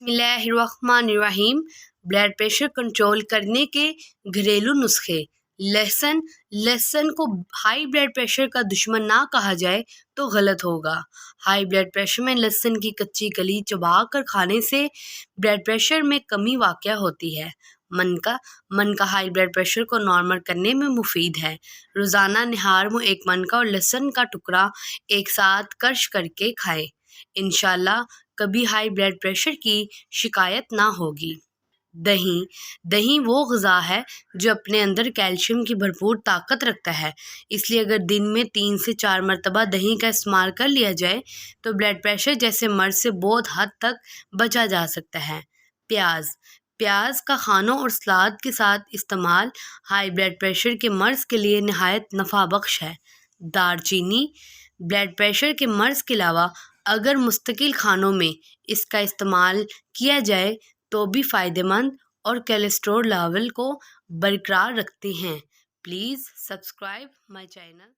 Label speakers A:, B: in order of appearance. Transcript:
A: بسم اللہ الرحمن الرحیم۔ بلڈ پریشر کنٹرول کرنے کے گھریلو نسخے۔ لہسن کو ہائی بلڈ پریشر کا دشمن نہ کہا جائے تو غلط ہوگا۔ ہائی بلڈ پریشر میں لہسن کی کچی کلی چبا کر کھانے سے بلڈ پریشر میں کمی واقع ہوتی ہے۔ منکا ہائی بلڈ پریشر کو نارمل کرنے میں مفید ہے۔ روزانہ نہار میں ایک منکا اور لہسن کا ٹکڑا ایک ساتھ کرش کر کے کھائیں۔ انشاءاللہ کبھی ہائی بلڈ پریشر کی شکایت نہ ہوگی۔ دہی وہ غذا ہے جو اپنے اندر کیلشیم کی بھرپور طاقت رکھتا ہے، اس لیے اگر دن میں 3 سے 4 مرتبہ دہی کا استعمال کر لیا جائے تو بلڈ پریشر جیسے مرض سے بہت حد تک بچا جا سکتا ہے۔ پیاز کا کھانوں اور سلاد کے ساتھ استعمال ہائی بلڈ پریشر کے مرض کے لیے نہایت نفع بخش ہے۔ دار چینی بلڈ پریشر کے مرض کے علاوہ اگر مستقل کھانوں میں اس کا استعمال کیا جائے تو بھی فائدہ مند اور کولیسٹرول لیول کو برقرار رکھتے ہیں۔ Please subscribe my channel.